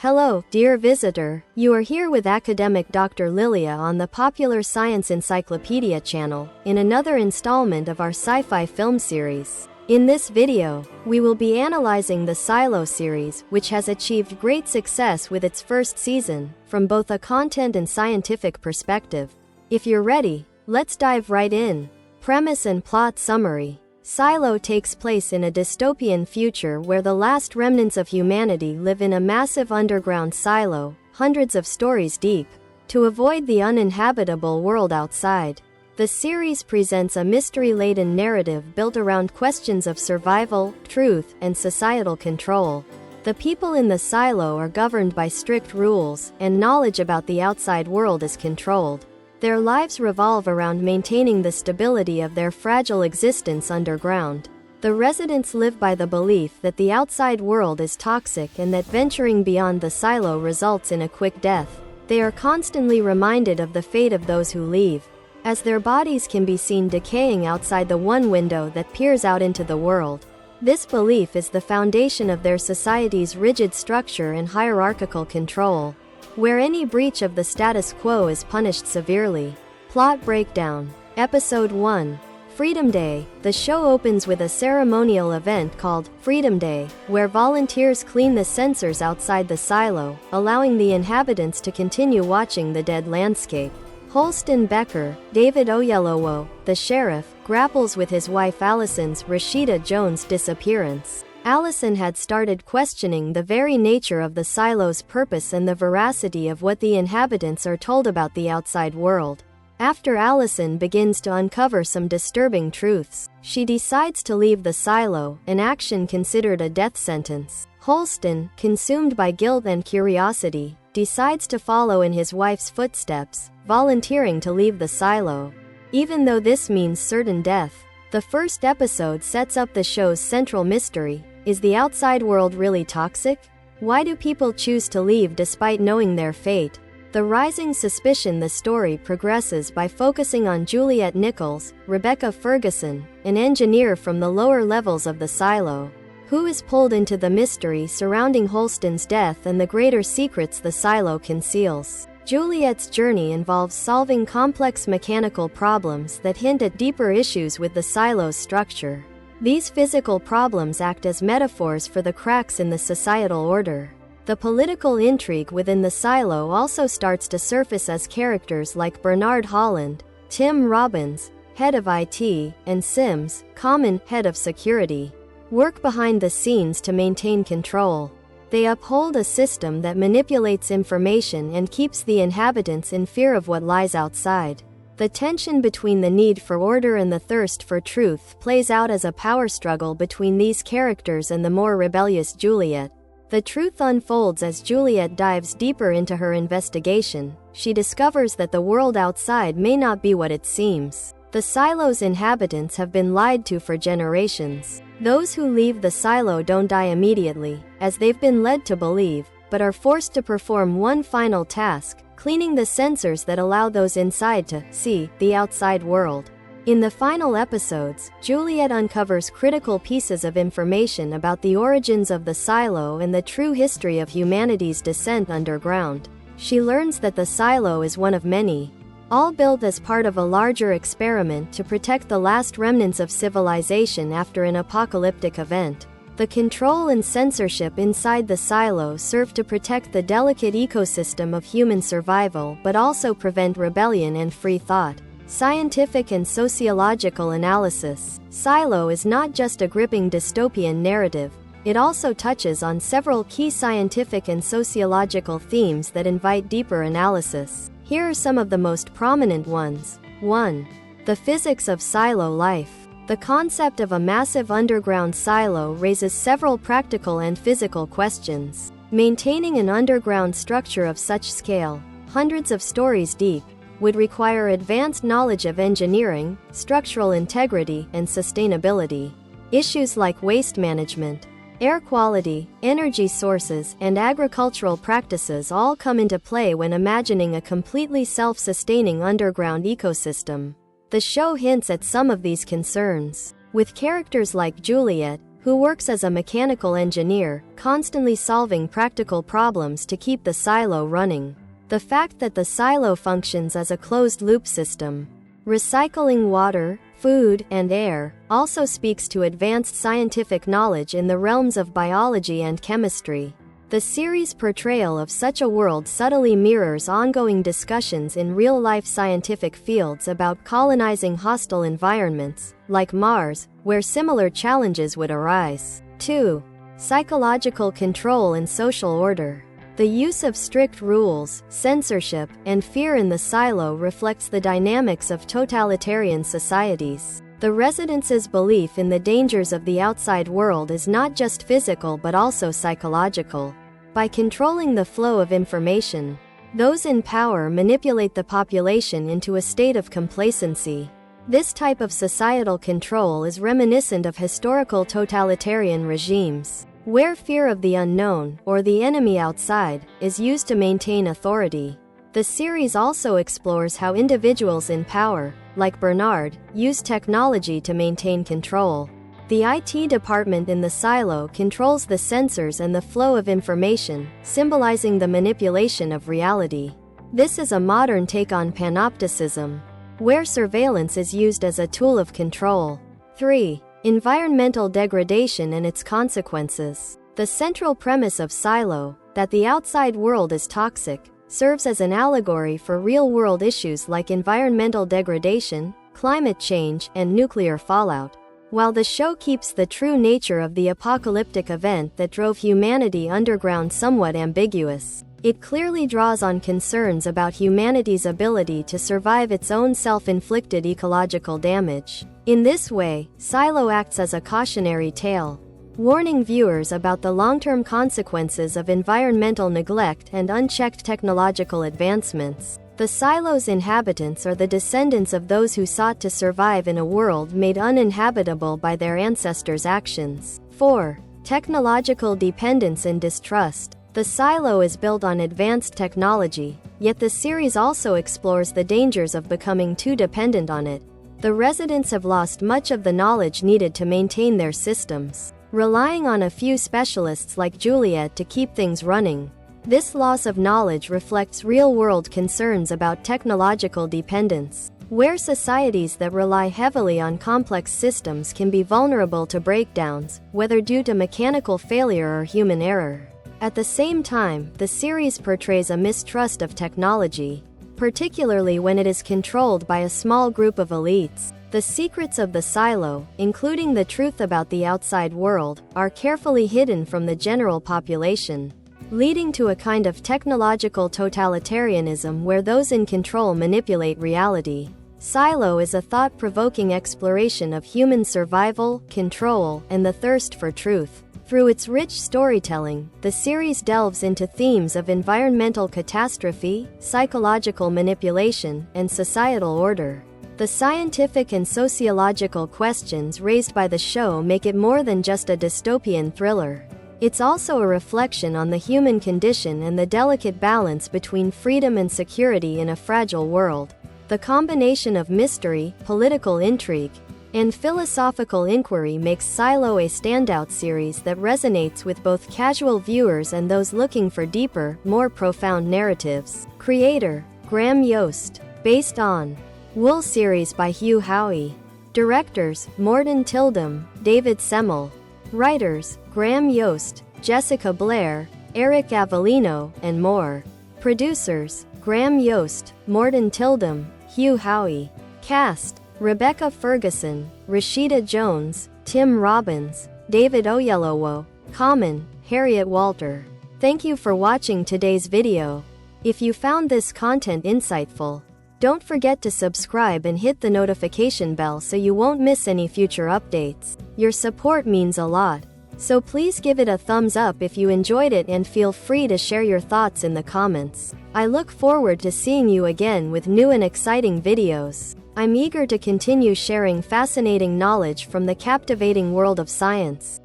Hello, dear visitor. You are here with academic Dr. Lilia on the Popular Science Encyclopedia channel, in another installment of our sci-fi film series. In this video, we will be analyzing the Silo series, which has achieved great success with its first season, from both a content and scientific perspective. If you're ready, let's dive right in. Premise and plot summary. Silo takes place in a dystopian future where the last remnants of humanity live in a massive underground silo, hundreds of stories deep, to avoid the uninhabitable world outside. The series presents a mystery-laden narrative built around questions of survival, truth, and societal control. The people in the silo are governed by strict rules, and knowledge about the outside world is controlled. Their lives revolve around maintaining the stability of their fragile existence underground. The residents live by the belief that the outside world is toxic and that venturing beyond the silo results in a quick death. They are constantly reminded of the fate of those who leave, as their bodies can be seen decaying outside the one window that peers out into the world. This belief is the foundation of their society's rigid structure and hierarchical control, where any breach of the status quo is punished severely. Plot breakdown. Episode 1. Freedom Day. The show opens with a ceremonial event called Freedom Day, where volunteers clean the sensors outside the silo, allowing the inhabitants to continue watching the dead landscape. Holston Becker, David Oyelowo, the sheriff, grapples with his wife Allison's Rashida Jones disappearance. Allison had started questioning the very nature of the silo's purpose and the veracity of what the inhabitants are told about the outside world. After Allison begins to uncover some disturbing truths, she decides to leave the silo, an action considered a death sentence. Holston, consumed by guilt and curiosity, decides to follow in his wife's footsteps, volunteering to leave the silo. Even though this means certain death, the first episode sets up the show's central mystery. Is the outside world really toxic? Why do people choose to leave despite knowing their fate? The rising suspicion. The story progresses by focusing on Juliet Nichols, Rebecca Ferguson, an engineer from the lower levels of the silo, who is pulled into the mystery surrounding Holston's death and the greater secrets the silo conceals. Juliet's journey involves solving complex mechanical problems that hint at deeper issues with the silo's structure. These physical problems act as metaphors for the cracks in the societal order. The political intrigue within the silo also starts to surface as characters like Bernard Holland, Tim Robbins, head of IT, and Sims, Common, head of security, work behind the scenes to maintain control. They uphold a system that manipulates information and keeps the inhabitants in fear of what lies outside. The tension between the need for order and the thirst for truth plays out as a power struggle between these characters and the more rebellious Juliet. The truth unfolds as Juliet dives deeper into her investigation. She discovers that the world outside may not be what it seems. The silo's inhabitants have been lied to for generations. Those who leave the silo don't die immediately, as they've been led to believe, but are forced to perform one final task: cleaning the sensors that allow those inside to see the outside world. In the final episodes, Juliet uncovers critical pieces of information about the origins of the silo and the true history of humanity's descent underground. She learns that the silo is one of many, all built as part of a larger experiment to protect the last remnants of civilization after an apocalyptic event. The control and censorship inside the silo serve to protect the delicate ecosystem of human survival but also prevent rebellion and free thought. Scientific and sociological analysis. Silo is not just a gripping dystopian narrative, it also touches on several key scientific and sociological themes that invite deeper analysis. Here are some of the most prominent ones. 1. The physics of silo life. The concept of a massive underground silo raises several practical and physical questions. Maintaining an underground structure of such scale, hundreds of stories deep, would require advanced knowledge of engineering, structural integrity, and sustainability. Issues like waste management, air quality, energy sources, and agricultural practices all come into play when imagining a completely self-sustaining underground ecosystem. The show hints at some of these concerns, with characters like Juliet, who works as a mechanical engineer, constantly solving practical problems to keep the silo running. The fact that the silo functions as a closed-loop system, recycling water, food, and air, also speaks to advanced scientific knowledge in the realms of biology and chemistry. The series' portrayal of such a world subtly mirrors ongoing discussions in real-life scientific fields about colonizing hostile environments, like Mars, where similar challenges would arise. 2. Psychological control and social order. The use of strict rules, censorship, and fear in the silo reflects the dynamics of totalitarian societies. The residents' belief in the dangers of the outside world is not just physical but also psychological. By controlling the flow of information, those in power manipulate the population into a state of complacency. This type of societal control is reminiscent of historical totalitarian regimes, where fear of the unknown, or the enemy outside, is used to maintain authority. The series also explores how individuals in power, like Bernard, use technology to maintain control. The IT department in the silo controls the sensors and the flow of information, symbolizing the manipulation of reality. This is a modern take on panopticism, where surveillance is used as a tool of control. 3. Environmental degradation and its consequences. The central premise of Silo, that the outside world is toxic, serves as an allegory for real-world issues like environmental degradation, climate change, and nuclear fallout. While the show keeps the true nature of the apocalyptic event that drove humanity underground somewhat ambiguous, it clearly draws on concerns about humanity's ability to survive its own self-inflicted ecological damage. In this way, Silo acts as a cautionary tale, warning viewers about the long-term consequences of environmental neglect and unchecked technological advancements. The silo's inhabitants are the descendants of those who sought to survive in a world made uninhabitable by their ancestors' actions. 4. Technological dependence and distrust. The silo is built on advanced technology, yet the series also explores the dangers of becoming too dependent on it. The residents have lost much of the knowledge needed to maintain their systems, relying on a few specialists like Juliet to keep things running. This loss of knowledge reflects real-world concerns about technological dependence, where societies that rely heavily on complex systems can be vulnerable to breakdowns, whether due to mechanical failure or human error. At the same time, the series portrays a mistrust of technology, particularly when it is controlled by a small group of elites. The secrets of the silo, including the truth about the outside world, are carefully hidden from the general population, leading to a kind of technological totalitarianism where those in control manipulate reality. Silo is a thought-provoking exploration of human survival, control, and the thirst for truth. Through its rich storytelling, the series delves into themes of environmental catastrophe, psychological manipulation, and societal order. The scientific and sociological questions raised by the show make it more than just a dystopian thriller. It's also a reflection on the human condition and the delicate balance between freedom and security in a fragile world. The combination of mystery, political intrigue, and philosophical inquiry makes Silo a standout series that resonates with both casual viewers and those looking for deeper, more profound narratives. Creator: Graham Yost. Based on Wool series by Hugh Howey. Directors: Morton Tildum, David Semmel. Writers: Graham Yost, Jessica Blair, Eric Avellino, and more. Producers: Graham Yost, Morton Tildum, Hugh Howey. Cast: Rebecca Ferguson, Rashida Jones, Tim Robbins, David Oyelowo, Common, Harriet Walter. Thank you for watching today's video. If you found this content insightful, don't forget to subscribe and hit the notification bell so you won't miss any future updates. Your support means a lot, so please give it a thumbs up if you enjoyed it and feel free to share your thoughts in the comments. I look forward to seeing you again with new and exciting videos. I'm eager to continue sharing fascinating knowledge from the captivating world of science.